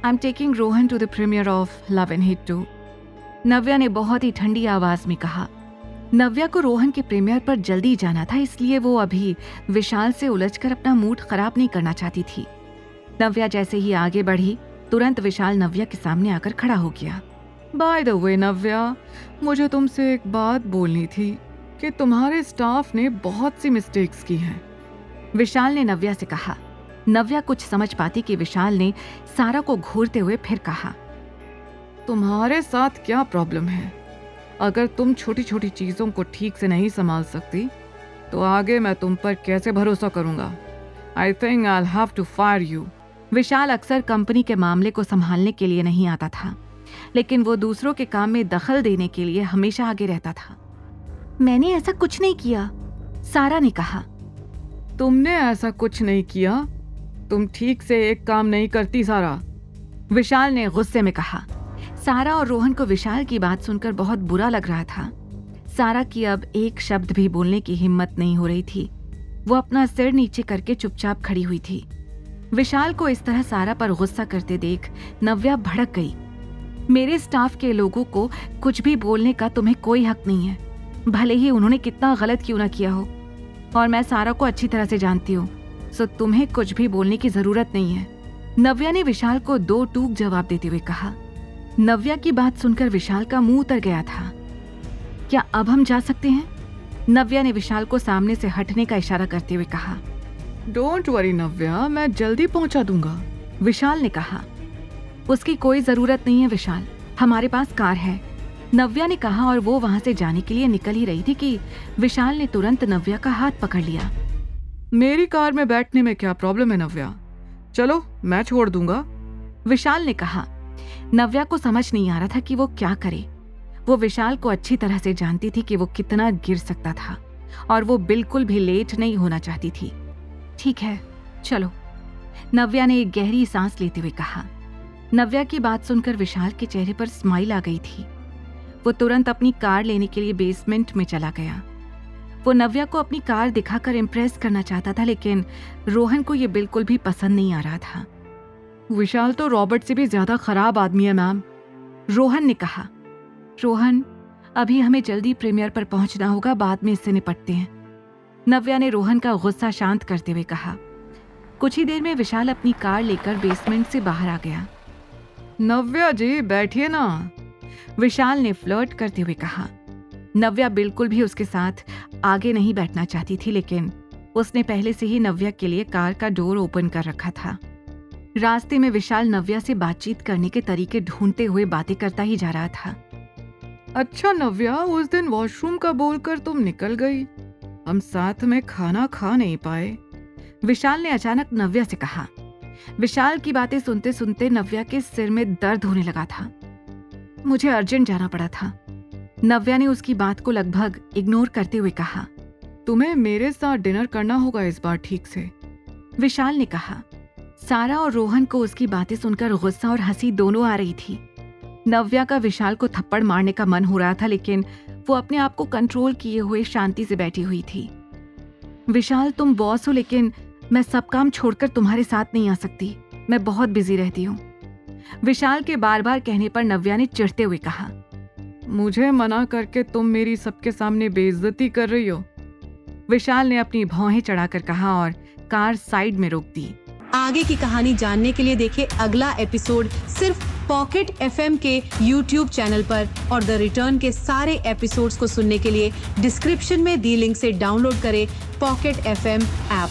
I am taking Rohan to the premiere of love and hit 2। Navya ने बहुत ही ठंडी आवाज में कहा। नव्या को रोहन के प्रीमियर पर जल्दी जाना था, इसलिए वो अभी विशाल से उलझकर अपना मूड खराब नहीं करना चाहती थी। नव्या जैसे ही आगे बढ़ी, तुरंत विशाल नव्या के सामने आकर खड़ा हो गया। बाय द वे नव्या, मुझे तुमसे एक बात बोलनी थी कि तुम्हारे स्टाफ ने बहुत सी मिस्टेक्स की हैं। विशाल ने नव्या से कहा। नव्या कुछ समझ पाती कि विशाल ने सारा को घूरते हुए फिर कहा, तुम्हारे साथ क्या प्रॉब्लम है? अगर तुम छोटी छोटी चीजों को ठीक से नहीं संभाल सकती तो आगे मैं तुम पर कैसे भरोसा करूंगा? I think I will have to fire you. Vishal अक्सर कंपनी के मामले को संभालने के लिए नहीं आता था, लेकिन वो दूसरों के काम में दखल देने के लिए हमेशा आगे रहता था। मैंने ऐसा कुछ नहीं किया, सारा ने कहा। तुमने ऐसा कुछ नहीं किया? तुम ठीक से एक काम नहीं करती सारा, विशाल ने गुस्से में कहा। सारा और रोहन को विशाल की बात सुनकर बहुत बुरा लग रहा था। सारा की अब एक शब्द भी बोलने की हिम्मत नहीं हो रही थी। वो अपना सिर नीचे करके चुपचाप खड़ी हुई थी। विशाल को इस तरह सारा पर गुस्सा करते देख नव्या भड़क गई। मेरे स्टाफ के लोगों को कुछ भी बोलने का तुम्हें कोई हक नहीं है, भले ही उन्होंने कितना गलत क्यों ना किया हो। और मैं सारा को अच्छी तरह से जानती हूँ, सो तुम्हें कुछ भी बोलने की जरूरत नहीं है, नव्या ने विशाल को दो टूक जवाब देते हुए कहा। नव्या की बात सुनकर विशाल का मुंह उतर गया था। क्या अब हम जा सकते हैं? नव्या ने विशाल को सामने से हटने का इशारा करते हुए कहा। डोंट वरी नव्या, मैं जल्दी पहुंचा दूंगा, विशाल ने कहा। उसकी कोई जरूरत नहीं है विशाल, हमारे पास कार है, नव्या ने कहा और वो वहां से जाने के लिए निकल ही रही थी कि विशाल ने तुरंत नव्या का हाथ पकड़ लिया। मेरी कार में बैठने में क्या प्रॉब्लम है नव्या? चलो मैं छोड़ दूंगा, विशाल ने कहा। नव्या को समझ नहीं आ रहा था कि वो क्या करे। वो विशाल को अच्छी तरह से जानती थी कि वो कितना गिर सकता था और वो बिल्कुल भी लेट नहीं होना चाहती थी। ठीक है चलो, नव्या ने एक गहरी सांस लेते हुए कहा। नव्या की बात सुनकर विशाल के चेहरे पर स्माइल आ गई थी। वो तुरंत अपनी कार लेने के लिए बेसमेंट में चला गया। वो नव्या को अपनी कार दिखाकर इम्प्रेस करना चाहता था, लेकिन रोहन को ये बिल्कुल भी पसंद नहीं आ रहा था। विशाल तो रॉबर्ट से भी ज्यादा खराब आदमी है मैम, रोहन ने कहा। रोहन, अभी हमें जल्दी प्रीमियर पर पहुंचना होगा, बाद में इससे निपटते हैं, नव्या ने रोहन का गुस्सा शांत करते हुए कहा। कुछ ही देर में विशाल अपनी कार लेकर बेसमेंट से बाहर आ गया। नव्या जी बैठिए ना, विशाल ने फ्लर्ट करते हुए कहा। नव्या बिल्कुल भी उसके साथ आगे नहीं बैठना चाहती थी, लेकिन उसने पहले से ही नव्या के लिए कार का डोर ओपन कर रखा था। रास्ते में विशाल नव्या से बातचीत करने के तरीके ढूंढते हुए बातें करता ही जा रहा था। अच्छा नव्या, उस दिन वॉशरूम का बोलकर तुम निकल गई, हम साथ में खाना खा नहीं पाए, विशाल ने अचानक नव्या से कहा। विशाल की बातें सुनते सुनते नव्या के सिर में दर्द होने लगा था। मुझे अर्जेंट जाना पड़ा था, नव्या ने उसकी बात को लगभग इग्नोर करते हुए कहा। तुम्हें मेरे साथ डिनर करना होगा इस बार ठीक से, विशाल ने कहा। सारा और रोहन को उसकी बातें सुनकर गुस्सा और हंसी दोनों आ रही थी। नव्या का विशाल को थप्पड़ मारने का मन हो रहा था, लेकिन वो अपने आप को कंट्रोल किए हुए शांति से बैठी हुई थी। विशाल, तुम बॉस हो, लेकिन मैं सब काम छोड़कर तुम्हारे साथ नहीं आ सकती, मैं बहुत बिजी रहती हूँ, विशाल के बार बार कहने पर नव्या ने चिढ़ते हुए कहा। मुझे मना करके तुम मेरी सबके सामने बेइज्जती कर रही हो, विशाल ने अपनी भौहें चढ़ाकर कहा और कार साइड में रोक दी। आगे की कहानी जानने के लिए देखें अगला एपिसोड सिर्फ पॉकेट एफएम के यूट्यूब चैनल पर, और द रिटर्न के सारे एपिसोड्स को सुनने के लिए डिस्क्रिप्शन में दी लिंक से डाउनलोड करें पॉकेट एफएम ऐप।